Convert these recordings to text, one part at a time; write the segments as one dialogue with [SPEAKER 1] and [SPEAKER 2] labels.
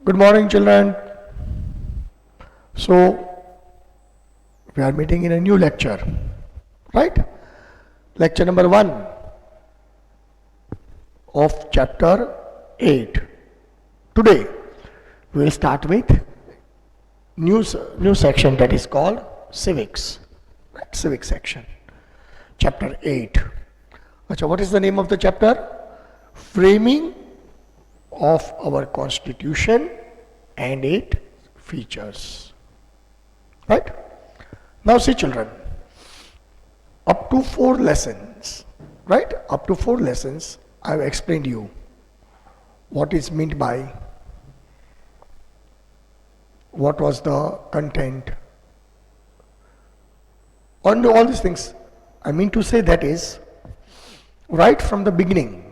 [SPEAKER 1] Good morning, children. So, we are meeting in a new lecture, right? Lecture number 1 of chapter 8. Today, we will start with new section that is called civics, right? Civic section, chapter 8. Achha, what is the name of the chapter? Framing of our constitution and its features. Right? Now see, children, up to 4 lessons, right? Up to 4 lessons, I have explained you what is meant by, what was the content, and all these things. I mean to say that is, right from the beginning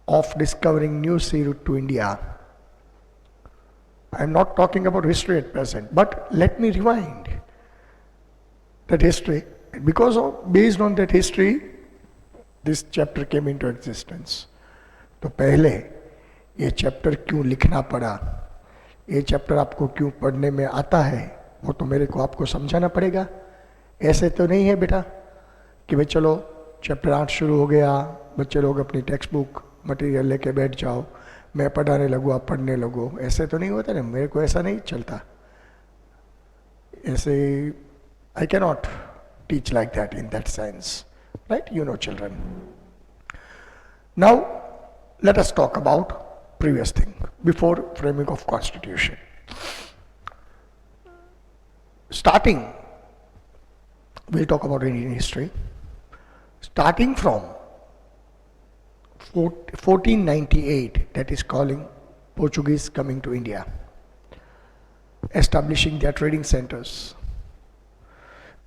[SPEAKER 1] of discovering new sea route to India, I am not talking about history at present, but let me rewind that history. Because based on that history, this chapter came into existence. तो पहले ये chapter क्यों लिखना पड़ा, ये chapter आपको क्यों पढ़ने में आता है, वो तो मेरे को आपको समझाना पड़ेगा. ऐसे तो नहीं है बेटा कि भाई चलो चैप्टर 8 शुरू हो गया, बच्चे लोग अपनी टेक्स्ट बुक मटेरियल लेके बैठ जाओ, मैं पढ़ाने लगूँ आप पढ़ने लगो. ऐसे तो नहीं होता ना, मेरे को ऐसा नहीं चलता. ऐसे I cannot teach like that in that sense, right? You know, children. Now, let us talk about previous thing before framing of constitution. Starting, we'll talk about Indian history. Starting from 1498, that is calling Portuguese coming to India, establishing their trading centers.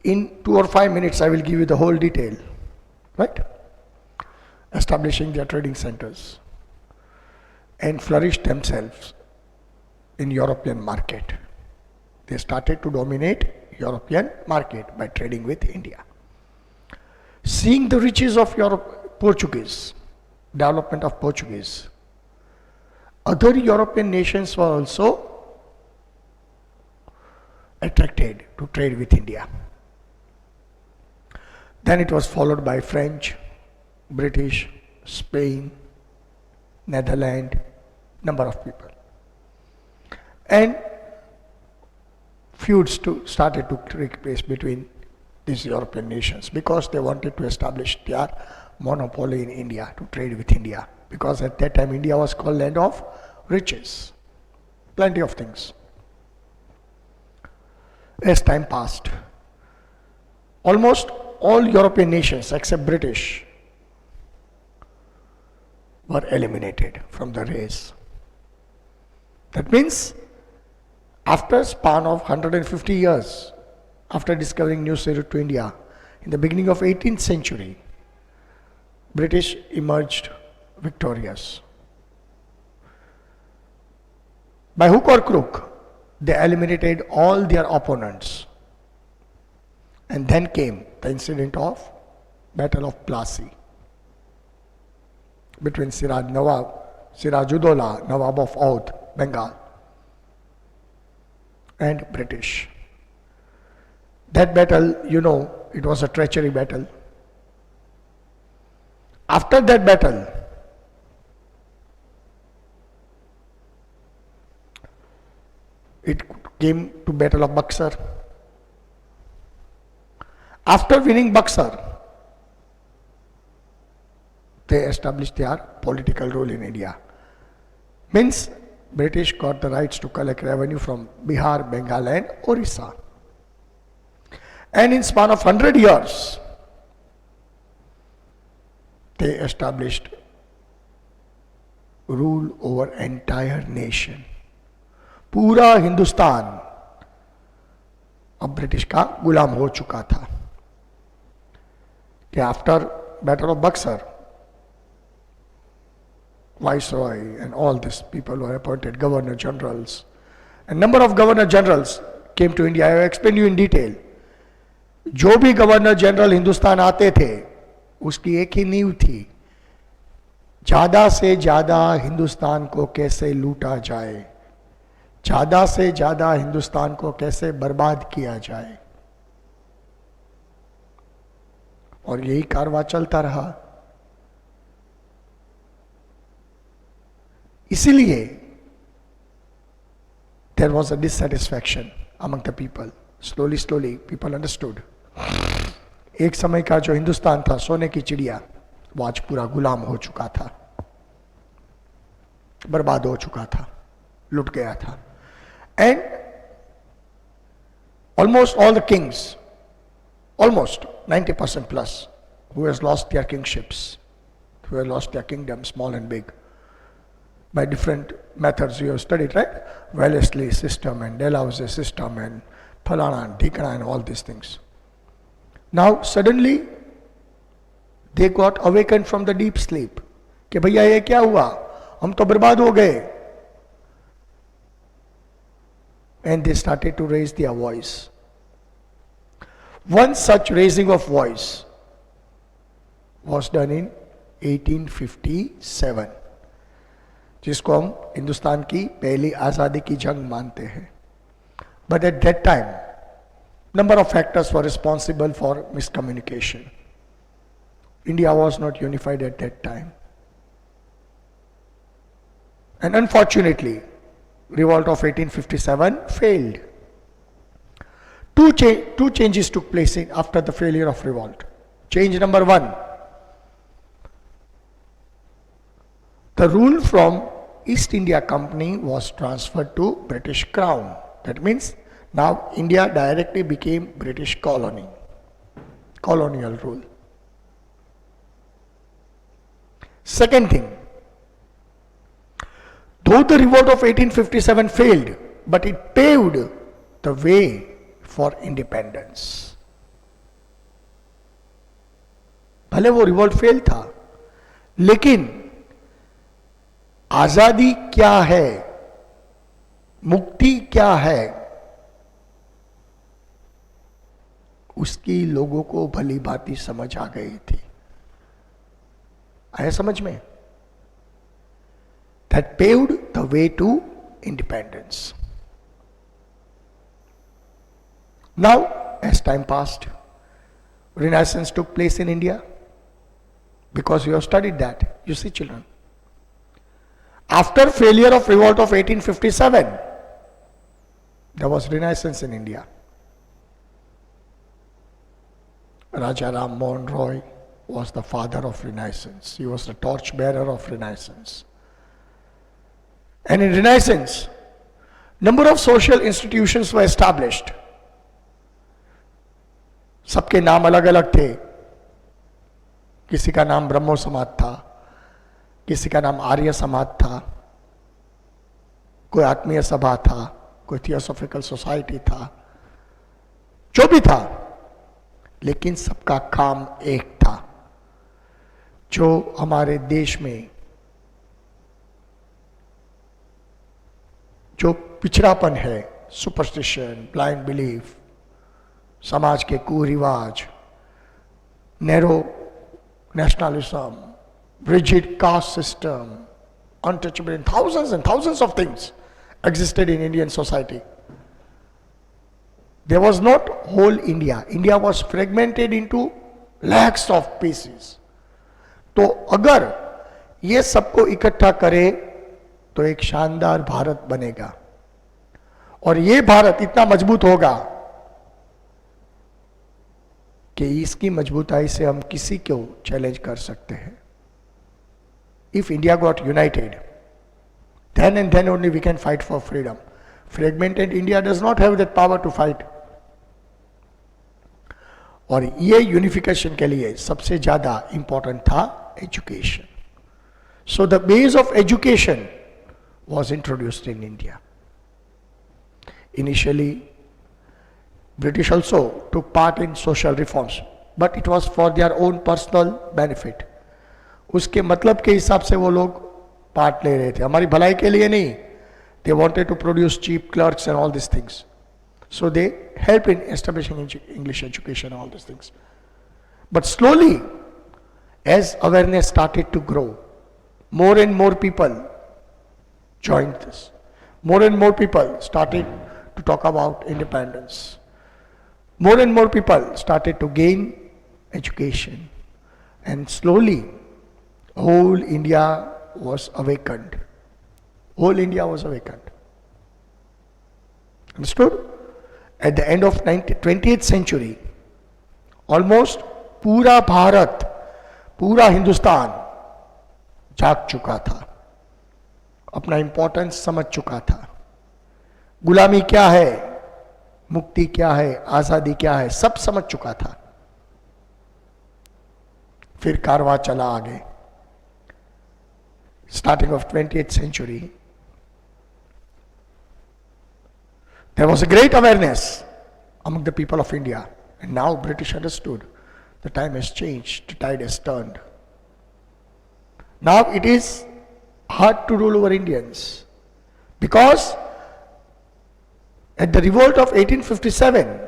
[SPEAKER 1] In 2 or 5 minutes, I will give you the whole detail, right? Establishing their trading centers and flourished themselves in European market. They started to dominate European market by trading with India. Seeing the riches of Portuguese, development of Portuguese, other European nations were also attracted to trade with India. Then it was followed by French, British, Spain, Netherlands, number of people. And feuds started to take place between these European nations because they wanted to establish their monopoly in India, to trade with India. Because at that time India was called land of riches, plenty of things. As time passed, almost all European nations except British were eliminated from the race. That means after a span of 150 years, after discovering new sea route to India, in the beginning of 18th century, British emerged victorious. By hook or crook, they eliminated all their opponents. And then came the incident of Battle of Plassey between Siraj-ud-Dowla, Nawab of Oudh, Bengal, and British. That battle, you know, it was a treachery battle. After that battle, it came to Battle of Buxar. After winning Buxar, they established their political rule in India. Means British got the rights to collect revenue from Bihar, Bengal and Orissa. And in span of 100 years, they established rule over entire nation. पूरा हिंदुस्तान अब British का गुलाम हो चुका था. After Battle of Buxar, Viceroy and all these people were appointed Governor Generals. A number of Governor Generals came to India. I have explained you in detail. जो भी governor general Hindustan आते थे, उसकी एक ही नींव थी, ज़्यादा से ज़्यादा हिंदुस्तान को कैसे लूटा जाए. ज्यादा से ज्यादा हिंदुस्तान को कैसे बर्बाद किया जाए, और यही कारवां चलता रहा। इसीलिए there was a dissatisfaction among the people. Slowly people understood. एक समय का जो हिंदुस्तान था सोने की चिड़िया, वो आज पूरा गुलाम हो चुका था, बर्बाद हो चुका था, लुट गया था। And almost all the kings, almost 90% plus, who has lost their kingships, who have lost their kingdom, small and big, by different methods you have studied, right? Wellesley system and Dalhousie system and Phalana and Dhikana and all these things. Now suddenly they got awakened from the deep sleep. कि भैया ये क्या हुआ, हम तो बर्बाद हो गए. And they started to raise their voice. One such raising of voice was done in 1857, जिसको हम हिंदुस्तान की पहली आज़ादी की जंग मानते हैं. But at that time, number of factors were responsible for miscommunication. India was not unified at that time. And unfortunately, revolt of 1857 failed. Two changes took place after the failure of revolt. Change number one, the rule from East India Company was transferred to British Crown. That means now India directly became British colony, colonial rule. Second thing, though the revolt of 1857 failed, but it paved the way for independence. भले वो revolt fail था, लेकिन आजादी क्या है, मुक्ति क्या है, उसकी लोगों को भली भांति समझ आ गई थी. आया समझ में? That paved the way to independence. Now, as time passed, Renaissance took place in India, because you have studied that. You see, children, after failure of revolt of 1857, there was Renaissance in India. Raja Ram Mohan Roy was the father of Renaissance. He was the torchbearer of Renaissance. And in Renaissance, number of social institutions were established. सबके नाम अलग अलग थे. किसी का नाम ब्रह्मो समाज था, किसी का नाम आर्य समाज था, कोई आत्मीय सभा था, कोई थियोसॉफिकल सोसाइटी था, जो भी था, लेकिन सबका काम एक था. जो हमारे देश में जो पिछड़ापन है, सुपरस्टिशन, ब्लाइंड बिलीफ, समाज के कुरिवाज, narrow nationalism, rigid caste system, untouchable, and thousands of things existed in Indian society. There was not whole India. India was fragmented into lakhs of pieces. तो अगर ये सबको इकट्ठा करे तो एक शानदार भारत बनेगा, और ये भारत इतना मजबूत होगा कि इसकी मजबूताई से हम किसी को चैलेंज कर सकते हैं. If India got united, then and then only we can fight for freedom. Fragmented India does not have that power to fight. और ये यूनिफिकेशन के लिए सबसे ज्यादा इंपॉर्टेंट था education. So the base of education was introduced in India. Initially, British also took part in social reforms, but it was for their own personal benefit. उसके मतलब के हिसाब से वो लोग पार्ट ले रहे थे, हमारी भलाई के लिए नहीं. They wanted to produce cheap clerks and all these things. So they helped in establishing English education and all these things. But slowly, as awareness started to grow, more and more people joined this. more and more people started to talk about independence. More and more people started to gain education. And slowly, whole India was awakened. Whole India was awakened. Understood? At the end of 20th century, almost पूरा भारत, पूरा हिंदुस्तान जाग चुका था, अपना importance समझ चुका था. गुलामी क्या है, मुक्ति क्या है, आजादी क्या है, सब समझ चुका था. फिर कारवां चला आगे. Starting of 20th century, there was a great awareness among the people of India, and now British understood the time has changed, the tide has turned. Now it is hard to rule over Indians, because at the revolt of 1857,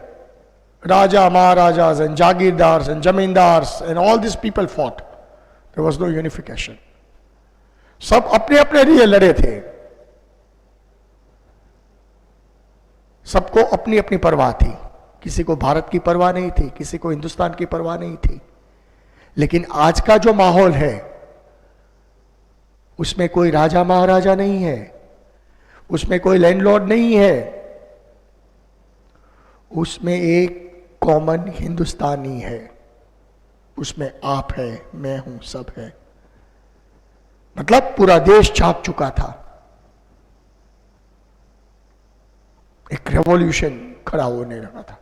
[SPEAKER 1] Raja, Maharajas and Jagirdars and Jamindars and all these people fought. There was no unification. सब अपने अपने लिए लड़े थे. सबको अपनी अपनी परवाह थी. किसी को भारत की परवाह नहीं थी, किसी को हिंदुस्तान की परवाह नहीं थी. लेकिन आज का जो माहौल है, उसमें कोई राजा महाराजा नहीं है, उसमें कोई लैंडलॉर्ड नहीं है, उसमें एक कॉमन हिंदुस्तानी है. उसमें आप है, मैं हूं, सब है. मतलब पूरा देश जाग चुका था. एक रेवोल्यूशन खड़ा होने लगा था.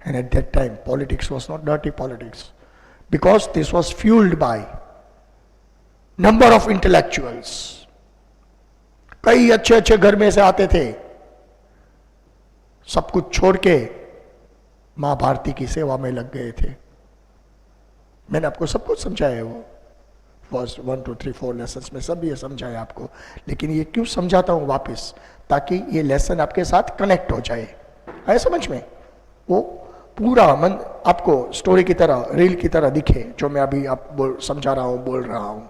[SPEAKER 1] And at that time politics was not dirty politics, because this was fuelled by number of intellectuals. कई अच्छे अच्छे घर में से आते थे, सब कुछ छोड़ के मां भारती की सेवा में लग गए थे. मैंने आपको सब कुछ समझाया है, वो फर्स्ट 1 2 3 4 लेसन में सब ये समझाया आपको. लेकिन ये क्यों समझाता हूं वापस, ताकि ये लेसन आपके साथ कनेक्ट हो जाए. आए समझ में? वो पूरा मन आपको स्टोरी की तरह, रील की तरह दिखे, जो मैं अभी आप समझा रहा हूं, बोल रहा हूं.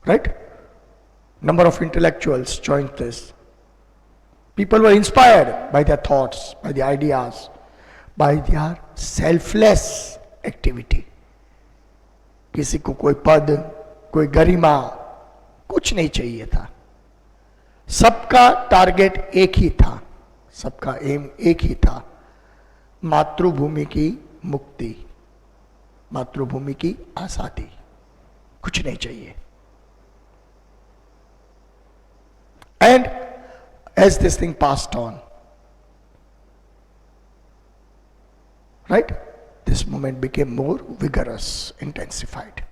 [SPEAKER 1] Right? Number of intellectuals joined this. People were inspired by their thoughts, by the ideas, by their selfless activity. किसी को कोई पद, कोई गरिमा, कुछ नहीं चाहिए था. सबका टारगेट एक ही था, सबका एम एक ही था, मातृभूमि की मुक्ति, मातृभूमि की आजादी. कुछ नहीं चाहिए. And as this thing passed on, right, this movement became more vigorous, intensified.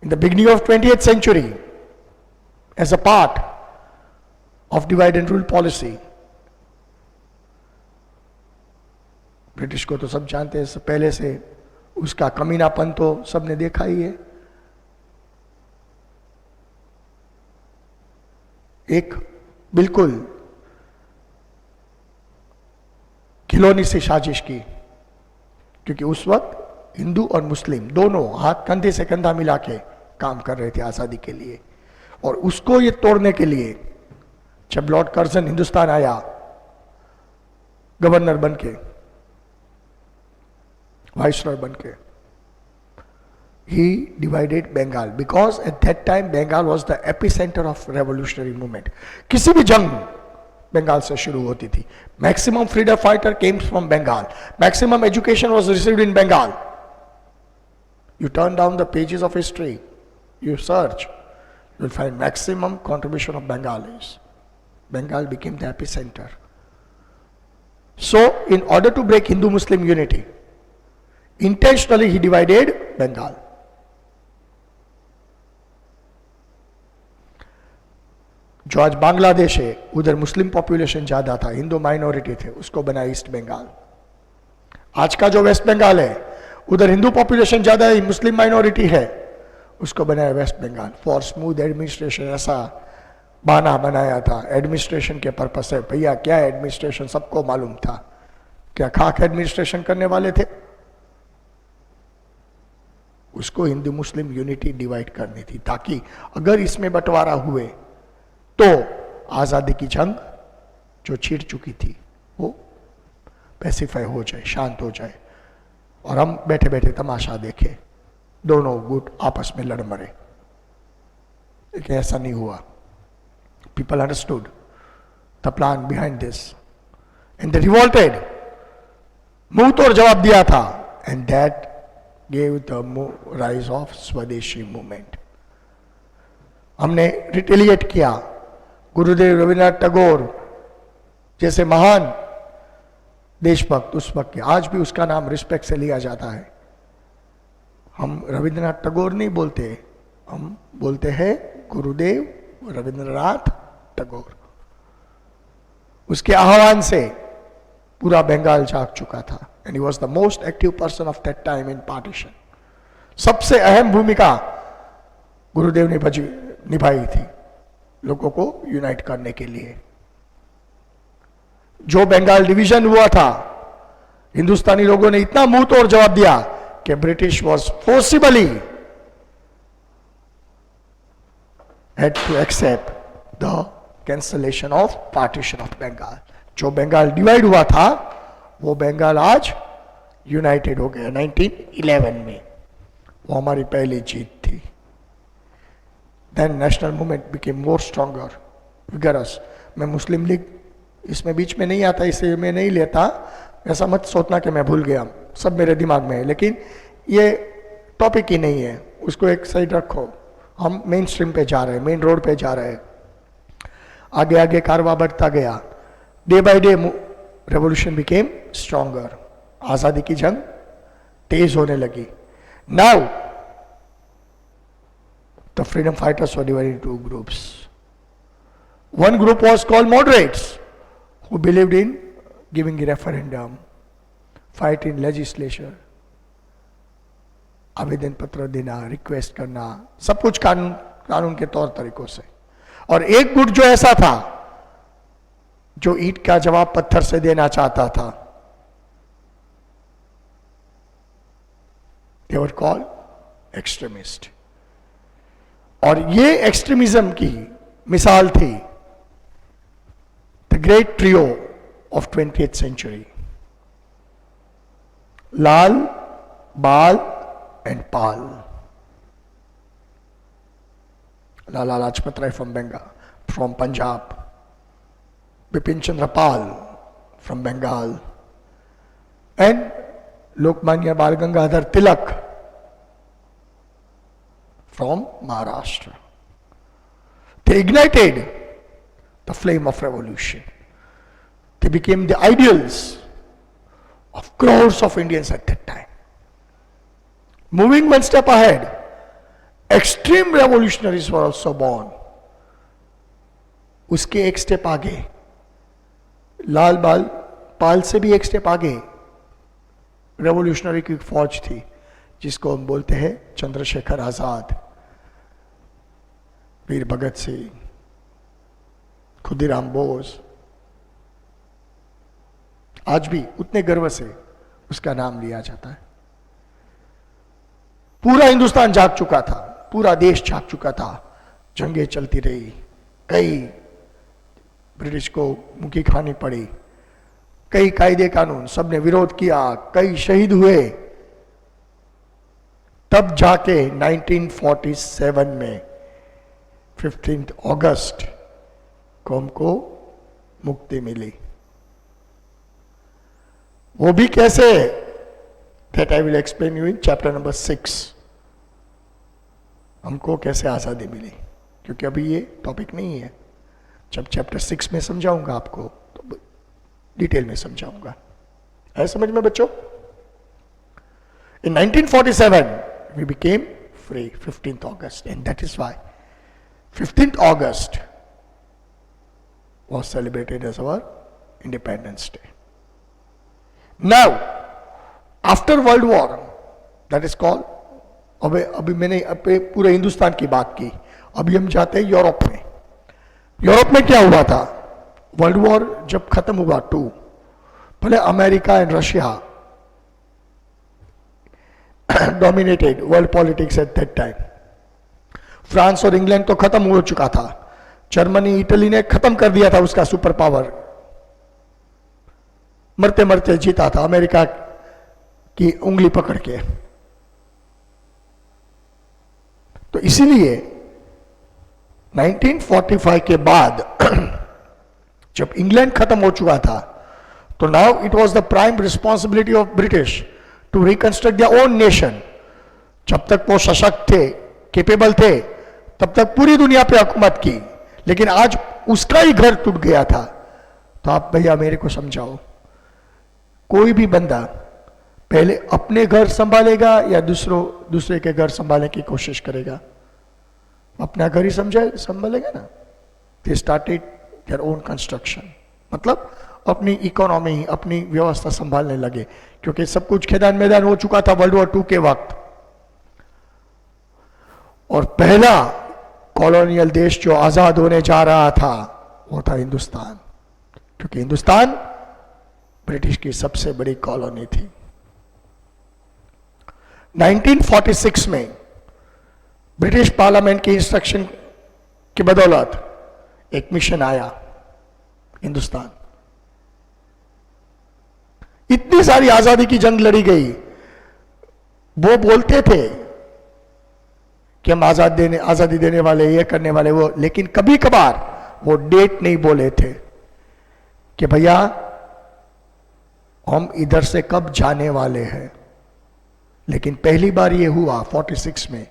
[SPEAKER 1] In the beginning of 20th century, as a part of divide and rule policy, British को तो सब जानते हैं, पहले से उसका कमीनापन तो सबने देखा ही है. एक बिल्कुल खिलौनी से साजिश की, क्योंकि उस वक्त हिंदू और मुस्लिम दोनों हाथ कंधे से कंधा मिला के काम कर रहे थे आजादी के लिए. और उसको ये तोड़ने के लिए जब लॉर्ड कर्जन हिंदुस्तान आया गवर्नर बनके, वाइसरॉय बनके, he divided Bengal, because at that time Bengal was the epicenter of revolutionary movement. किसी भी जंग बंगाल से शुरू होती थी. Maximum freedom fighter came from Bengal. Maximum education was received in Bengal. You turn down the pages of history, you search, you will find maximum contribution of Bengalis. Bengal became the epicenter. So in order to break Hindu-Muslim unity, intentionally he divided Bengal. जो आज बांग्लादेश है, उधर Muslim population ज्यादा था, Hindu minority थे, उसको बना east Bengal. आज का जो वेस्ट बंगाल है, उधर हिंदू पॉपुलेशन ज्यादा है, मुस्लिम माइनॉरिटी है, उसको बनाया West Bengal. For smooth administration, ऐसा बहाना बनाया था एडमिनिस्ट्रेशन के पर्पस से. भैया क्या एडमिनिस्ट्रेशन सबको मालूम था. क्या खाक एडमिनिस्ट्रेशन करने वाले थे? उसको हिंदू मुस्लिम यूनिटी डिवाइड करनी थी, ताकि अगर इसमें बंटवारा हुए तो आजादी की जंग जो छिड़ चुकी थी वो पैसिफाई हो जाए, शांत हो जाए, और हम बैठे बैठे तमाशा देखे, दोनों गुट आपस में लड़ मरे। लेकिन ऐसा नहीं हुआ। People understood the plan behind this and they revolted, मुंह तोड़ जवाब दिया था, and that gave the rise of स्वदेशी मूवमेंट। हमने रिटेलिएट किया। गुरुदेव रविन्द्रनाथ टैगोर जैसे महान देशभक्त, उस वक्त के, आज भी उसका नाम रिस्पेक्ट से लिया जाता है। हम रविन्द्रनाथ टैगोर नहीं बोलते, हम बोलते हैं गुरुदेव रविन्द्रनाथ टैगोर। उसके आह्वान से पूरा बंगाल जाग चुका था, and he was the most active person of that time in partition. सबसे अहम भूमिका गुरुदेव ने निभाई थी लोगों को यूनाइट करने के लिए। जो बंगाल डिवीजन हुआ था, हिंदुस्तानी लोगों ने इतना मुंह तोड़ जवाब दिया कि British was forcibly had to accept the cancellation of partition of Bengal। जो बंगाल डिवाइड हुआ था वो बंगाल आज यूनाइटेड हो गया 1911 में। वो हमारी पहली जीत थी। Then national movement became more stronger, vigorous। मैं मुस्लिम लीग इसमें बीच में नहीं आता, इसे मैं नहीं लेता, ऐसा मत सोचना कि मैं भूल गया, सब मेरे दिमाग में है, लेकिन ये टॉपिक ही नहीं है, उसको एक साइड रखो। हम मेन स्ट्रीम पे जा रहे हैं, मेन रोड पे जा रहे हैं, आगे आगे कारवा बढ़ता गया। Day by day revolution became stronger, आजादी की जंग तेज होने लगी। Now the freedom fighters were divided into two groups. One group was called moderates, who believed in giving a referendum, fight in legislature, आवेदन पत्र देना, रिक्वेस्ट करना, सब कुछ कानून के तौर तरीकों से। और एक गुट जो ऐसा था जो ईंट का जवाब पत्थर से देना चाहता था, they were called extremist। और ये एक्सट्रीमिज्म की मिसाल थी the great trio of 20th century, Lal, Bal and Pal. Lala Lajpat Rai from Punjab, Bipin Chandra Pal from Bengal, and Lokmanya Bal Gangadhar Tilak from Maharashtra। They ignited the flame of revolution। They became the ideals of crores of Indians at that time। Moving one step ahead, extreme revolutionaries were also born। उसके एक step आगे, लाल बाल पाल से भी एक step आगे revolutionary की फौज थी, जिसको हम बोलते हैं चंद्रशेखर आजाद, वीर भगत सिंह, खुदीराम बोस। आज भी उतने गर्व से उसका नाम लिया जाता है। पूरा हिंदुस्तान जाग चुका था, पूरा देश जाग चुका था, जंगें चलती रही, कई ब्रिटिश को मुक्की खानी पड़ी, कई कायदे कानून सबने विरोध किया, कई शहीद हुए। तब जाके 1947 में 15 अगस्त को हमको मुक्ति मिली। वो भी कैसे, that I will explain you in chapter number 6। हमको कैसे आजादी मिली, क्योंकि अभी ये टॉपिक नहीं है। जब चैप्टर 6 में समझाऊंगा आपको तो डिटेल में समझाऊंगा। है समझ में बच्चों? In 1947 we became free, 15th August, and that is why 15th August was celebrated as our Independence Day। Now, after World War, that is called, अभी मैंने पूरे हिंदुस्तान की बात की, अभी हम जाते हैं यूरोप में। यूरोप में क्या हुआ था? वर्ल्ड वॉर जब खत्म हुआ 2, पहले America and Russia dominated world politics at that time. France और इंग्लैंड तो खत्म हो चुका था, जर्मनी इटली ने खत्म कर दिया था उसका सुपर पावर, मरते मरते जीता था अमेरिका की उंगली पकड़ के। तो इसीलिए 1945 के बाद जब इंग्लैंड खत्म हो चुका था, तो now it was the prime responsibility of British to reconstruct their own nation. जब तक वो सशक्त थे, केपेबल थे, तब तक पूरी दुनिया पे हुकूमत की, लेकिन आज उसका ही घर टूट गया था। तो आप भैया मेरे को समझाओ, कोई भी बंदा पहले अपने घर संभालेगा या दूसरे के घर संभालने की कोशिश करेगा? अपना घर ही संभालेगा ना। They started their own construction, मतलब अपनी इकोनॉमी, अपनी व्यवस्था संभालने लगे, क्योंकि सब कुछ खेदान मैदान हो चुका था वर्ल्ड वॉर 2 के वक्त। और पहला कॉलोनियल देश जो आजाद होने जा रहा था वो था हिंदुस्तान, क्योंकि हिंदुस्तान ब्रिटिश की सबसे बड़ी कॉलोनी थी। 1946 में ब्रिटिश पार्लियामेंट की इंस्ट्रक्शन की बदौलत एक मिशन आया हिंदुस्तान। इतनी सारी आजादी की जंग लड़ी गई, वो बोलते थे कि हम आजादी देने वाले, ये करने वाले वो, लेकिन कभी कभार वो डेट नहीं बोले थे कि भैया हम इधर से कब जाने वाले हैं। लेकिन पहली बार ये हुआ 46 में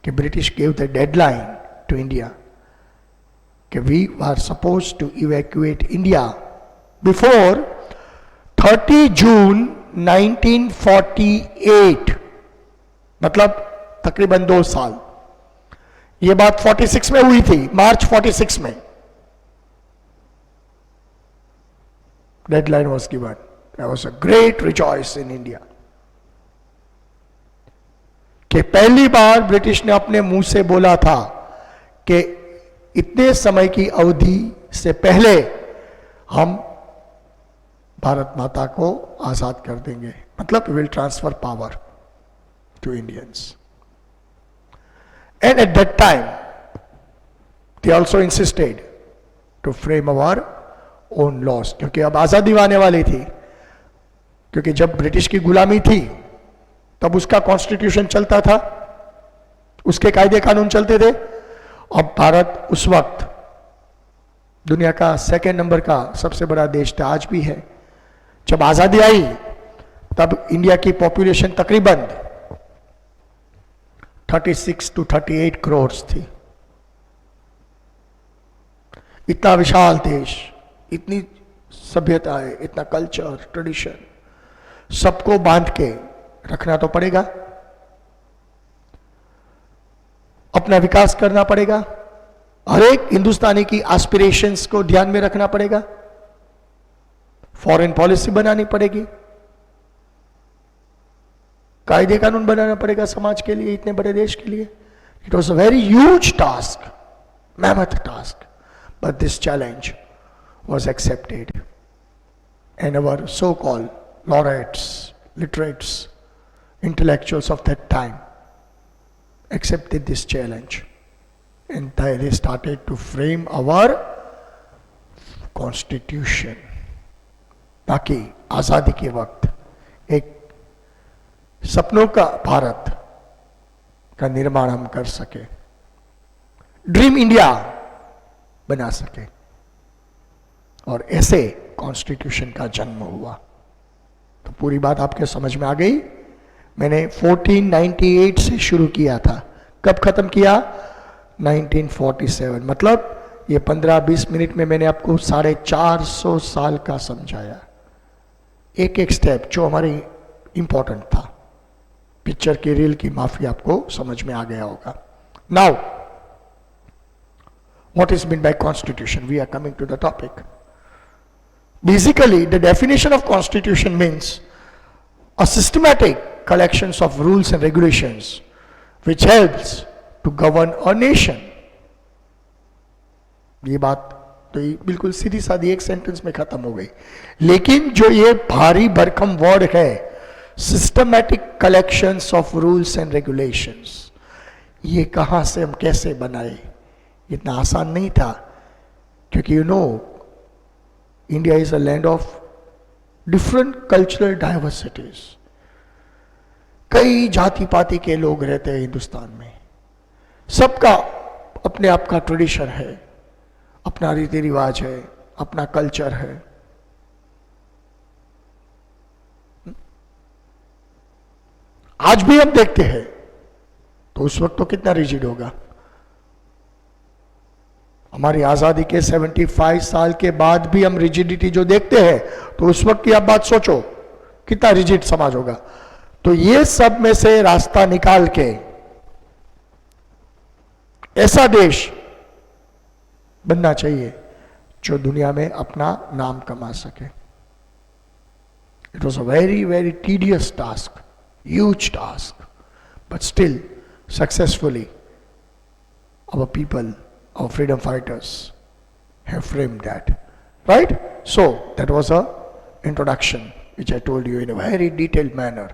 [SPEAKER 1] कि British gave the deadline to India कि we are suppose to evacuate India before 30 June 1948, मतलब तकरीबन 2 साल। ये बात 46 में हुई थी, मार्च 46 में deadline was given. There was a great rejoice in India कि पहली बार ब्रिटिश ने अपने मुंह से बोला था कि इतने समय की अवधि से पहले हम भारत माता को आजाद कर देंगे, मतलब will transfer power to Indians. And at that time, they also insisted to frame our own laws, क्योंकि अब आजादी आने वाली थी। क्योंकि जब ब्रिटिश की गुलामी थी तब उसका कॉन्स्टिट्यूशन चलता था, उसके कायदे कानून चलते थे। अब भारत उस वक्त दुनिया का 2nd नंबर का सबसे बड़ा देश था, आज भी है। जब आजादी आई तब इंडिया की पॉपुलेशन तकरीबन 36 to 38 करोड़ थी। इतना विशाल देश, इतनी सभ्यताएं, इतना कल्चर, ट्रेडिशन, सबको बांध के रखना तो पड़ेगा, अपना विकास करना पड़ेगा, हर एक हिंदुस्तानी की एस्पिरेशंस को ध्यान में रखना पड़ेगा, फॉरेन पॉलिसी बनानी पड़ेगी, कायदे कानून बनाना पड़ेगा समाज के लिए, इतने बड़े देश के लिए। It was a very huge task, mammoth task, but this challenge was accepted, and our so-called laureates, literates, intellectuals of that time accepted this challenge, and they started to frame our constitution, ताकि आजादी के वक्त एक सपनों का भारत का निर्माण हम कर सके, ड्रीम इंडिया बना सके, और ऐसे कॉन्स्टिट्यूशन का जन्म हुआ। तो पूरी बात आपके समझ में आ गई। मैंने 1498 से शुरू किया था, कब खत्म किया? 1947। मतलब ये 15-20 मिनट में मैंने आपको 450 साल का समझाया, एक एक स्टेप जो हमारी इंपॉर्टेंट था। पिक्चर की रील की माफी आपको समझ में आ गया होगा। Now what is meant by constitution? We are coming to the topic. Basically, the definition of constitution means a systematic collections of rules and regulations which helps to govern a nation. ये बात तो बिल्कुल सीधी सादी एक sentence में खत्म हो गई, लेकिन जो ये भारी भरकम वर्ड है systematic collections of rules and regulations. ये कहां से हम कैसे बनाए, इतना आसान नहीं था, क्योंकि you know India is a land of different cultural diversities. कई जाति पाति के लोग रहते हैं हिंदुस्तान में, सबका अपने आप का ट्रेडिशन है, अपना रीति रिवाज है, अपना कल्चर है। आज भी हम देखते हैं तो उस वक्त तो कितना रिजिड होगा। हमारी आजादी के 75 साल के बाद भी हम रिजिडिटी जो देखते हैं, तो उस वक्त की आप बात सोचो कितना रिजिड समाज होगा। तो ये सब में से रास्ता निकाल के ऐसा देश बनना चाहिए जो दुनिया में अपना नाम कमा सके। It was a very very tedious task, huge task, but still successfully our people, our freedom fighters have framed that, right? So that was a introduction which I told you in a very detailed manner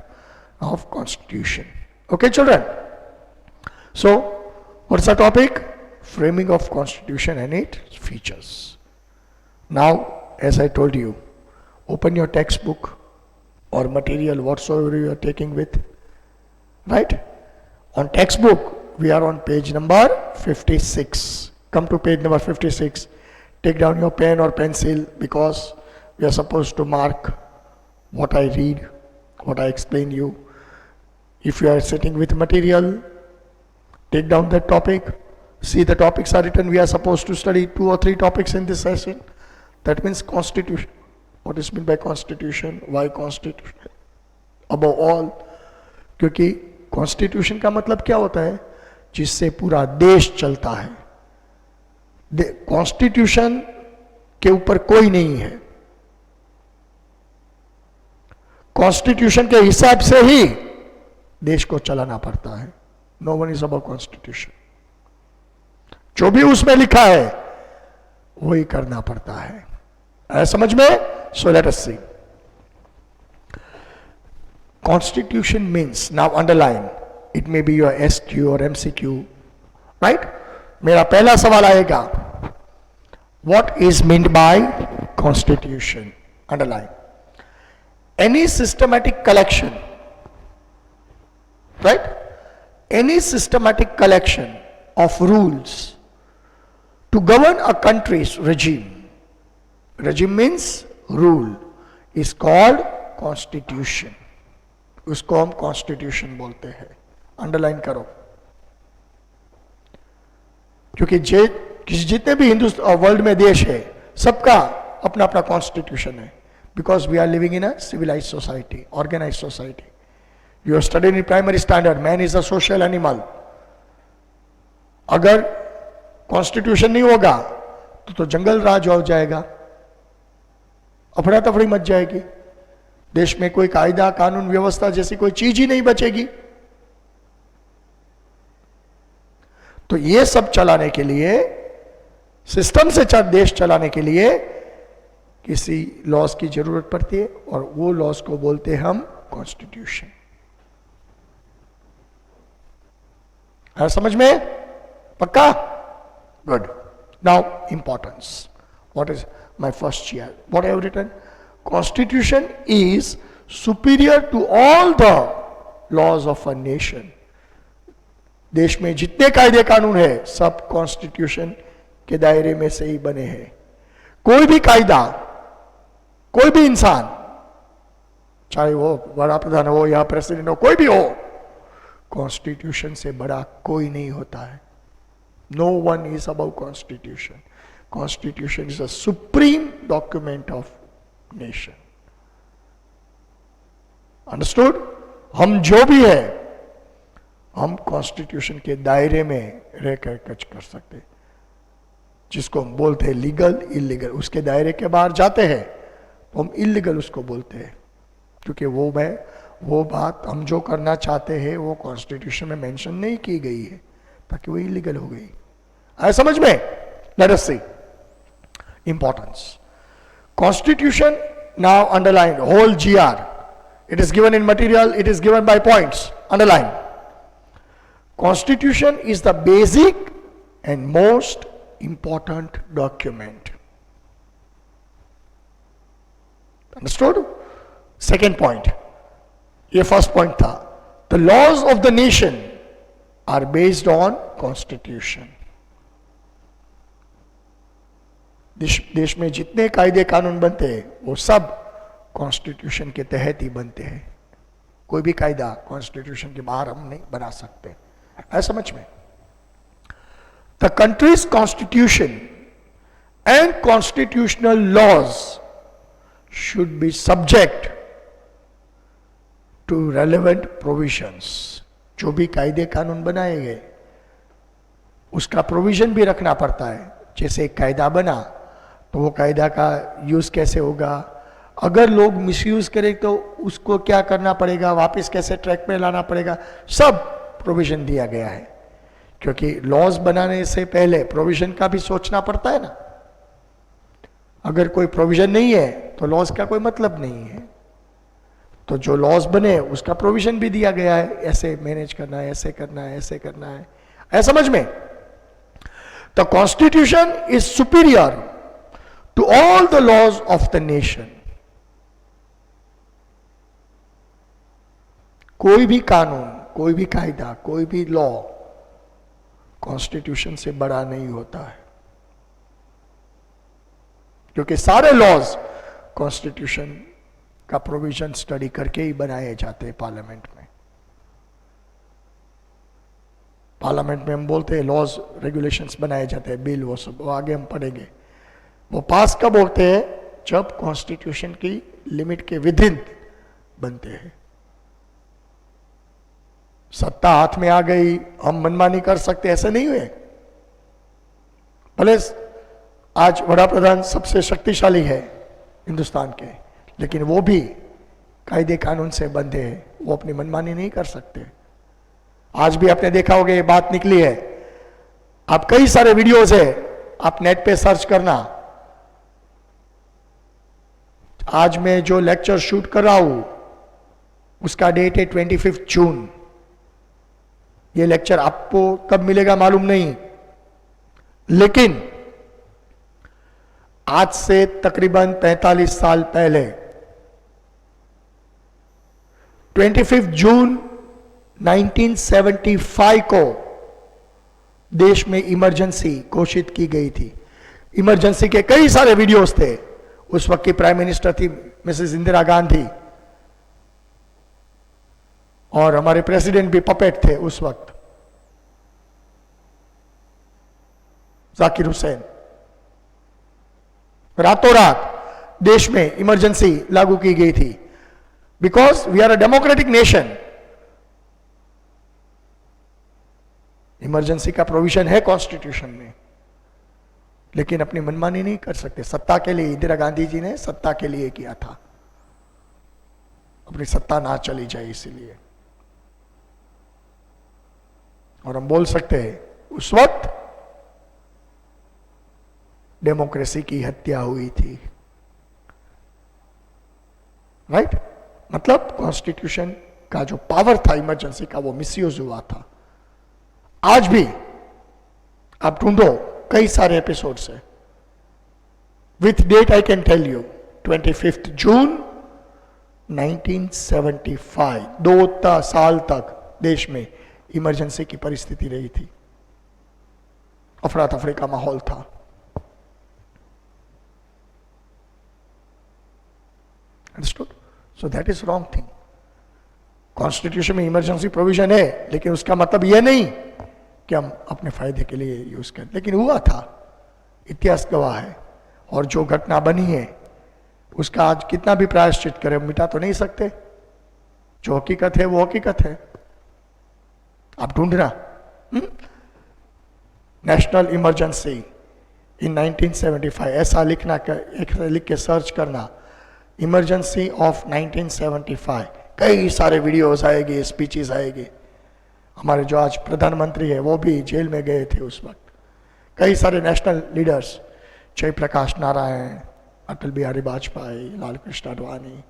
[SPEAKER 1] of constitution. Okay children, so what's the topic? Framing of constitution and its features. Now as I told you, open your textbook or material whatsoever you are taking with, right? On textbook we are on page number 56. Come to page number 56. Take down your pen or pencil, because we are supposed to mark what I read, what I explain you. If you are sitting with material, take down that topic. See, the topics are written. We are supposed to study 2 or 3 topics in this session. That means constitution. What is meant by constitution? Why constitution? Above all, क्योंकि constitution का मतलब क्या होता है? जिससे पूरा देश चलता है। कॉन्स्टिट्यूशन के ऊपर कोई नहीं है, कॉन्स्टिट्यूशन के हिसाब से ही देश को चलाना पड़ता है। No one is about constitution. जो भी उसमें लिखा है वही करना पड़ता है। आया समझ में? So let us C. Constitution means, now underline, it may be your SQ or MCQ, right? मेरा पहला सवाल आएगा, what is meant by constitution? Underline. Any systematic collection, right? Any systematic collection of rules to govern a country's regime. Regime means rule, is called constitution. उसको हम constitution बोलते हैं। Underline करो, क्योंकि जितने भी हिंदुस्तान वर्ल्ड में देश है, सबका अपना अपना कॉन्स्टिट्यूशन है। Because we are living in a civilize society, organize society. You are studied in primary standard, man is a social animal. अगर कॉन्स्टिट्यूशन नहीं होगा तो जंगल राज हो जाएगा, अफड़ा तफड़ी मच जाएगी, देश में कोई कायदा कानून व्यवस्था जैसी कोई चीज ही नहीं बचेगी। तो ये सब चलाने के लिए, सिस्टम से देश चलाने के लिए किसी लॉज की जरूरत पड़ती है, और वो लॉज को बोलते हैं हम कॉन्स्टिट्यूशन। है समझ में? पक्का? Good. Now importance. What is my first cheer? What I have written? Constitution is superior to all the laws of a nation. देश में जितने कायदे कानून है सब कॉन्स्टिट्यूशन के दायरे में से ही बने हैं। कोई भी कायदा, कोई भी इंसान, चाहे वो बड़ा प्रधान हो या प्रेसिडेंट हो, कोई भी हो, कॉन्स्टिट्यूशन से बड़ा कोई नहीं होता है। No one is about constitution. Constitution is a supreme document of nation. Understood? हम जो भी है हम कॉन्स्टिट्यूशन के दायरे में रहकर कच कर सकते, जिसको हम बोलते हैं लीगल इलीगल। उसके दायरे के बाहर जाते हैं तो हम इलीगल उसको बोलते हैं, क्योंकि वो बात हम जो करना चाहते हैं वो कॉन्स्टिट्यूशन में मेंशन नहीं की गई है, ताकि वो इलीगल हो गई। आया समझ में? Let us C importance. Constitution, now underline whole GR, It is given in material, it is given by points. Underline. Constitution is the basic and most important document. Understood? Second point. ये first point था. The laws of the nation are based on constitution. देश में जितने कायदे कानून बनते हैं वो सब कॉन्स्टिट्यूशन के तहत ही बनते हैं. कोई भी कायदा कॉन्स्टिट्यूशन के बाहर हम नहीं बना सकते. है समझ में? The country's constitution and constitutional laws should be subject to relevant provisions. जो भी कायदे कानून बनाए गए उसका प्रोविजन भी रखना पड़ता है. जैसे एक कायदा बना तो वो कायदा का यूज कैसे होगा, अगर लोग मिसयूज करें तो उसको क्या करना पड़ेगा, वापस कैसे ट्रैक पे लाना पड़ेगा, सब प्रोविजन दिया गया है. क्योंकि लॉज बनाने से पहले प्रोविजन का भी सोचना पड़ता है ना. अगर कोई प्रोविजन नहीं है तो लॉज का कोई मतलब नहीं है. तो जो लॉज बने उसका प्रोविजन भी दिया गया है, ऐसे मैनेज करना है, ऐसे करना है, ऐसे करना है. ऐसा समझ में? The constitution is superior to all the laws of the nation. कोई भी कानून, कोई भी कायदा, कोई भी लॉ कॉन्स्टिट्यूशन से बड़ा नहीं होता है. क्योंकि सारे लॉज कॉन्स्टिट्यूशन का प्रोविजन स्टडी करके ही बनाए जाते हैं पार्लियामेंट में. पार्लियामेंट में हम बोलते हैं लॉज रेगुलेशंस बनाए जाते हैं, बिल, वो सब वो आगे हम पढ़ेंगे. वो पास कब होते हैं? जब कॉन्स्टिट्यूशन की लिमिट के विदिन बनते हैं. सत्ता हाथ में आ गई, हम मनमानी कर सकते, ऐसे नहीं हुए. भले आज वड़ा प्रधान सबसे शक्तिशाली है हिंदुस्तान के, लेकिन वो भी कायदे कानून से बंधे हैं, वो अपनी मनमानी नहीं कर सकते. आज भी आपने देखा होगा ये बात निकली है. आप कई सारे वीडियोस है, आप नेट पे सर्च करना. आज मैं जो लेक्चर शूट कर रहा हूं उसका डेट है 25 जून. ये लेक्चर आपको कब मिलेगा मालूम नहीं, लेकिन आज से तकरीबन 45 साल पहले 25 जून 1975 को देश में इमरजेंसी घोषित की गई थी. इमरजेंसी के कई सारे वीडियोस थे. उस वक्त की प्राइम मिनिस्टर थी मिसेस इंदिरा गांधी और हमारे प्रेसिडेंट भी पपेट थे उस वक्त, जाकिर हुसैन. रातों रात देश में इमरजेंसी लागू की गई थी. Because we are a democratic nation. Emergency का प्रोविजन है कॉन्स्टिट्यूशन में, लेकिन अपनी मनमानी नहीं कर सकते. सत्ता के लिए इंदिरा गांधी जी ने सत्ता के लिए किया था, अपनी सत्ता ना चली जाए इसीलिए. और हम बोल सकते हैं उस वक्त डेमोक्रेसी की हत्या हुई थी. राइट? मतलब कॉन्स्टिट्यूशन का जो पावर था इमरजेंसी का वो मिसयूज हुआ था. आज भी आप ढूंढो, कई सारे एपिसोड है. With date I can tell you 25 June 1975. 2 साल तक देश में इमरजेंसी की परिस्थिति रही थी. अफरा तफरी का माहौल था. Understood? So that is wrong thing. Constitution में इमरजेंसी प्रोविजन है, लेकिन उसका मतलब यह नहीं कि हम अपने फायदे के लिए यूज करें. लेकिन हुआ था, इतिहास गवाह है. और जो घटना बनी है उसका आज कितना भी प्रायश्चित करें मिटा तो नहीं सकते. जो हकीकत है वो हकीकत है. आप ढूंढना नेशनल इमरजेंसी इन 1975 ऐसा लिखना, ऐसा लिख के सर्च करना, इमरजेंसी ऑफ 1975. कई सारे वीडियोस आएंगे, स्पीचेस आएंगे. हमारे जो आज प्रधानमंत्री है वो भी जेल में गए थे उस वक्त. कई सारे नेशनल लीडर्स, जयप्रकाश नारायण, अटल बिहारी वाजपेयी, लाल कृष्ण आडवाणी,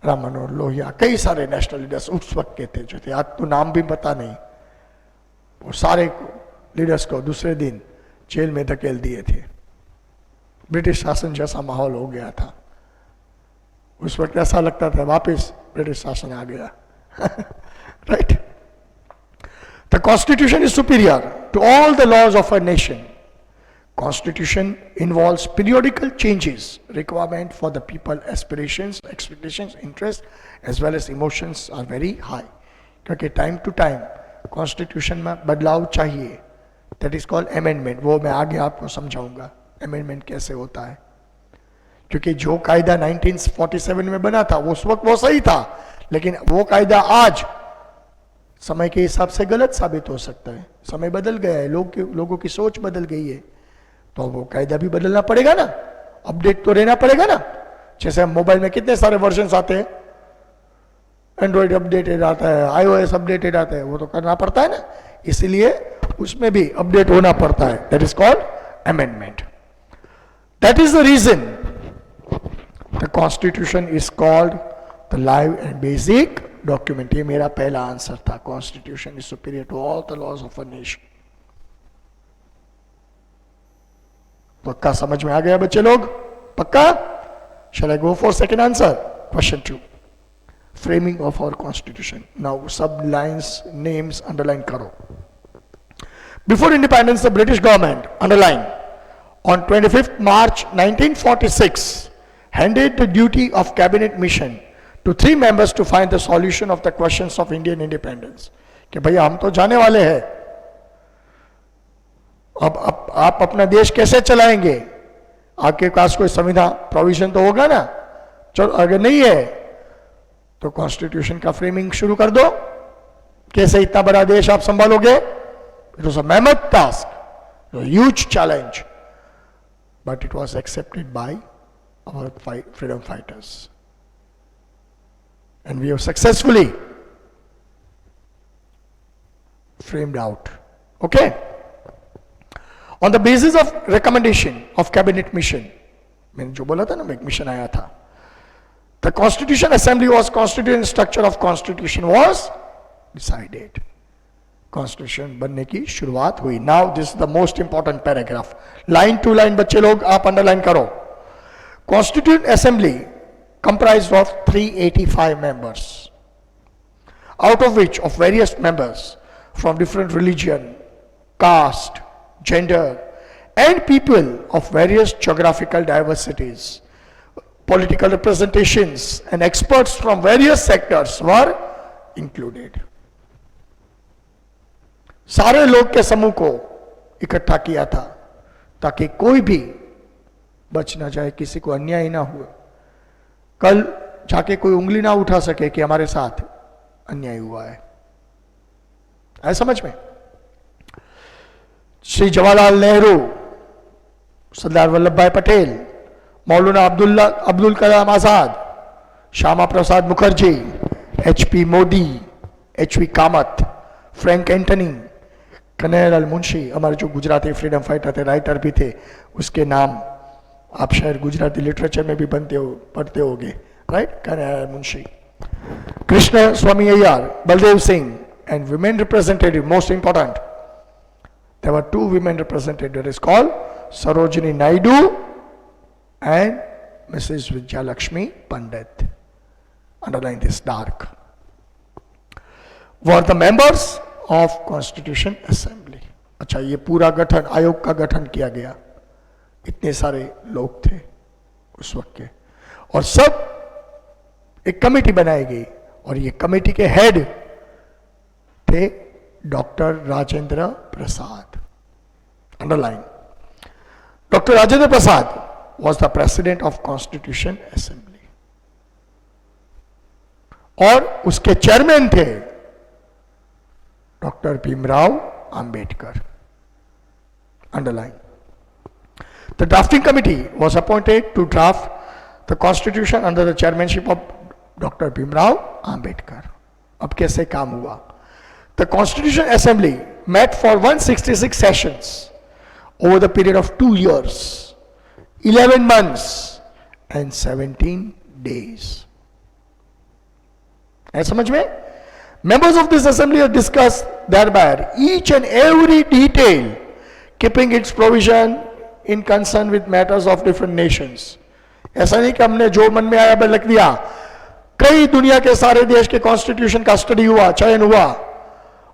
[SPEAKER 1] राम मनोहर लोहिया, कई सारे नेशनल लीडर्स उस वक्त के थे जो थे, आज तो नाम भी पता नहीं, वो सारे लीडर्स को दूसरे दिन जेल में धकेल दिए थे। ब्रिटिश शासन जैसा माहौल हो गया था उस वक्त, ऐसा लगता था वापस ब्रिटिश शासन आ गया। Right? The constitution is superior to all the laws of a nation. Constitution involves periodical changes, requirement for the people, aspirations, expectations, interest, as well as emotions are very high. क्योंकि time to time Constitution में बदलाव चाहिए. That is called amendment. वो मैं आगे आपको समझाऊंगा amendment कैसे होता है. क्योंकि जो कायदा 1947 में बना था वो उस वक्त वो सही था, लेकिन वो कायदा आज समय के हिसाब से गलत साबित हो सकता है. समय बदल गया है, लोगों की सोच बदल गई है, तो वो कायदा भी बदलना पड़ेगा ना, अपडेट तो रहना पड़ेगा ना. जैसे हम मोबाइल में कितने सारे वर्जन्स आते हैं, एंड्रॉइड अपडेटेड आता है, iOS अपडेटेड आता है, वो तो करना पड़ता है ना, इसलिए उसमें भी अपडेट होना पड़ता है. That is called amendment. That is the reason the constitution is called the live and basic document. ये मेरा पहला आंसर था. Constitution is superior to all the laws of a nation. पक्का समझ में आ गया बच्चे लोग? पक्का? Shall I go for second answer? Question 2. Framing of our constitution. Now sub lines names underline karo. Before independence, the British government, underline, on 25th March 1946 handed the duty of cabinet mission to 3 members to find the solution of the questions of Indian independence. कि भैया हम तो जाने वाले हैं, अब आप अपना देश कैसे चलाएंगे? आपके पास कोई संविधान प्रोविजन तो होगा ना. चलो अगर नहीं है तो कॉन्स्टिट्यूशन का फ्रेमिंग शुरू कर दो. कैसे इतना बड़ा देश आप संभालोगे? It was a mammoth task, a huge challenge, but it was accepted by our freedom fighters, and we have successfully framed out. Okay? On the basis of recommendation of cabinet mission, मैंने जो बोला था ना, एक mission आया था, the Constitution Assembly was constituted and structure of Constitution was decided. Constitution बनने की शुरुआत हुई. Now this is the most important paragraph. Line to line बच्चे लोग आप underline करो. Constituent Assembly comprised of 385 members, out of which of various members from different religion, caste, gender, and people of various geographical diversities, political representations, and experts from various sectors were included. सारे लोग के समूह को इकट्ठा किया था ताकि कोई भी बच ना जाए, किसी को अन्याय ना हुए, कल जाके कोई उंगली ना उठा सके कि हमारे साथ अन्याय हुआ है. आए समझ में? श्री जवाहरलाल नेहरू, सरदार वल्लभ भाई पटेल, मौलाना अब्दुल कलाम आजाद, श्यामा प्रसाद मुखर्जी, HP मोदी, HP कामत, फ्रैंक एंटनी, कन्हैयालाल मुंशी, हमारे जो गुजराती फ्रीडम फाइटर थे, राइटर भी थे, उसके नाम आप शायद गुजराती लिटरेचर में भी पढ़ते होगे. Right? Kanhaiyalal Munshi, Krishna Swami Iyer, Baldev Singh, and women representative. Most important, there were 2 women represented. That is called Sarojini Naidu and Mrs. Vijayalakshmi Pandit. Underline this dark. Were the members of Constitution Assembly. अच्छा, ये पूरा गठन, आयोग का गठन किया गया. इतने सारे लोग थे उस वक्त के, और सब एक कमेटी बनाई गई, और ये कमेटी के हेड थे doctor Rajendra Prasad. Underline. Dr. Rajendra Prasad was the president of Constitution Assembly. और उसके चेयरमैन थे doctor Bhimrao Ambedkar. Underline. The drafting committee was appointed to draft the Constitution under the chairmanship of Dr. Bhimrao Ambedkar. अब कैसे काम हुआ? The Constitution Assembly met for 166 sessions over the period of 2 years, 11 months and 17 days. है समझ में? Members of this assembly have discussed thereby each and every detail, keeping its provision in concern with matters of different nations. ऐसा नहीं कि हमने जो मन में आया बस लिख दिया. कई दुनिया के सारे देश के कॉन्स्टिट्यूशन का स्टडी हुआ, चयन हुआ,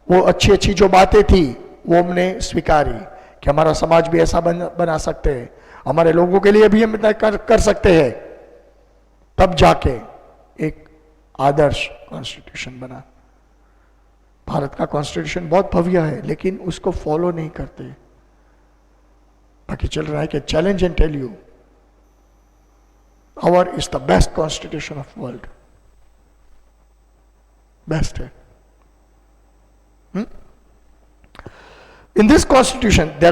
[SPEAKER 1] वो अच्छी अच्छी जो बातें थी वो हमने स्वीकारी कि हमारा समाज भी ऐसा बना सकते हैं, हमारे लोगों के लिए भी हम इतना कर सकते हैं. तब जाके एक आदर्श कॉन्स्टिट्यूशन बना. भारत का कॉन्स्टिट्यूशन बहुत भव्य है लेकिन उसको फॉलो नहीं करते. बाकी चल रहा है कि challenge and tell you our is the best constitution of world. Best है. In this constitution there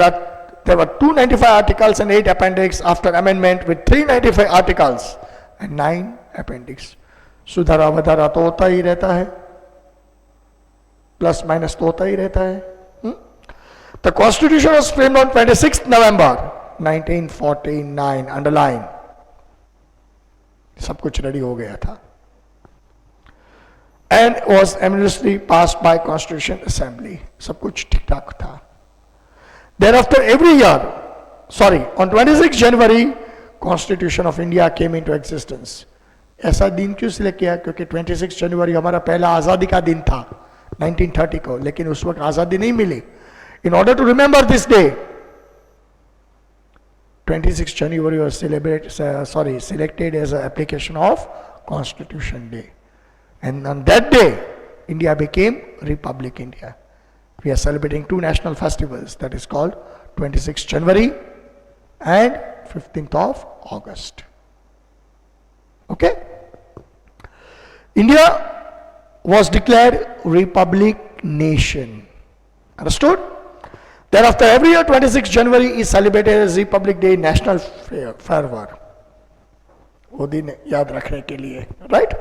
[SPEAKER 1] were 295 articles and 8 appendix after amendment with 395 articles and 9 appendix. सुधारा वधारा तो होता ही रहता है, प्लस माइनस तो होता ही रहता है. The constitution was framed on 26th November 1949. Underline. सब कुछ रेडी हो गया था. And was unanimously passed by Constitution Assembly. सब कुछ ठीक ठाक था. Thereafter, every year, on 26 January, Constitution of India came into existence. ऐसा दिन क्यों सिलेक्ट किया? क्योंकि 26 जनवरी हमारा पहला आज़ादी का दिन था 1930 को, लेकिन उस वक्त आज़ादी नहीं मिली. In order to remember this day, 26 January was selected as an application of Constitution Day. And on that day, India became Republic India. We are celebrating 2 national festivals, that is called 26th January and 15th of August. Okay? India was declared Republic Nation. Understood? Thereafter, every year 26th January is celebrated as Republic Day, national fervor. वो दिन याद रखने के लिए, right?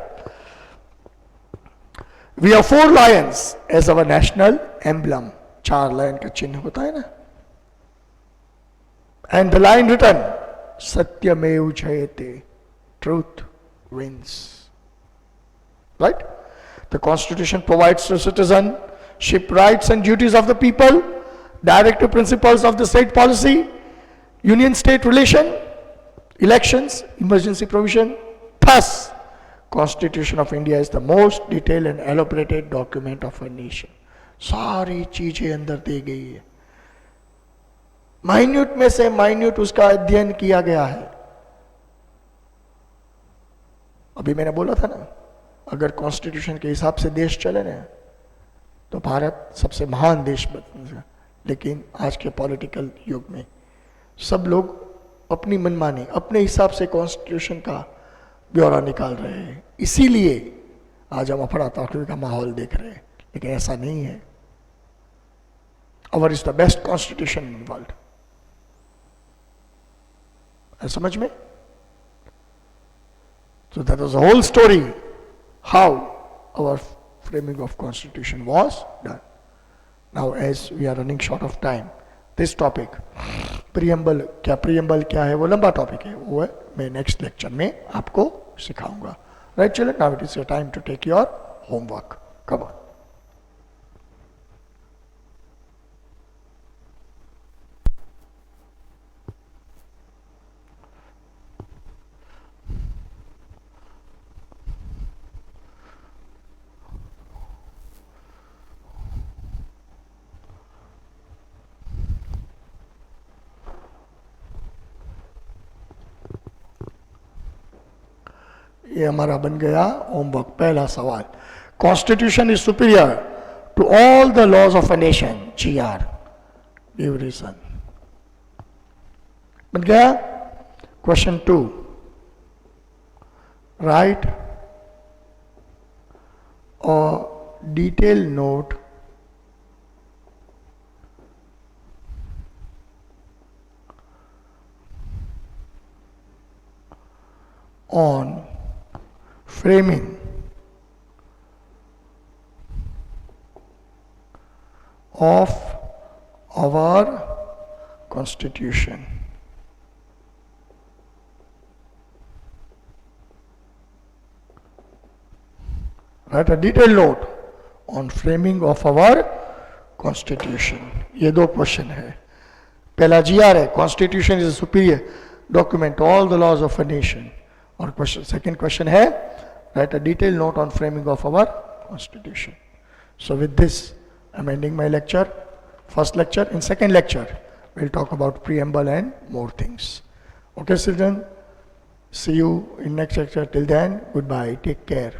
[SPEAKER 1] We have 4 lions as our national emblem. 4 lion का चिन्ह होता है ना. And the line written, Satyamev Jayate, truth wins. Right? The Constitution provides to citizenship rights and duties of the people, directive principles of the state policy, union-state relation, elections, emergency provision. Thus, Constitution of India is the most detailed and elaborated document of a nation. सारी चीजें अंदर दी गई है. Minute में से minute उसका अध्ययन किया गया है. अभी मैंने बोला था ना, अगर कॉन्स्टिट्यूशन के हिसाब से देश चले ना तो भारत सबसे महान देश बन. लेकिन आज के पॉलिटिकल युग में सब लोग अपनी मनमानी, अपने हिसाब से कॉन्स्टिट्यूशन का ब्यौरा निकाल रहे हैं. इसीलिए आज हम अफरा तफरी का माहौल देख रहे हैं, लेकिन ऐसा नहीं है. Our is the best constitution in world. समझ में? So that was the whole story how our framing of constitution was done. Now as we are running short of time, this topic preamble क्या है, वो लंबा topic है, वो है मैं नेक्स्ट लेक्चर में आपको सिखाऊंगा. Right children, now it is your time to take your homework. Come on. ये हमारा बन गया होमवर्क. पहला सवाल, constitution is superior to all the laws of a nation. GR, give reason. बन गया. क्वेश्चन 2, राइट और detail note on framing of our constitution. write a detailed note on framing of our constitution. ये दो question है. पहला GR है, constitution is a superior document to all the laws of a nation. और question second question है, write a detailed note on framing of our constitution. So with this, I'm ending my lecture. First lecture. In second lecture, we'll talk about preamble and more things. Okay, children. See you in next lecture. Till then, goodbye. Take care.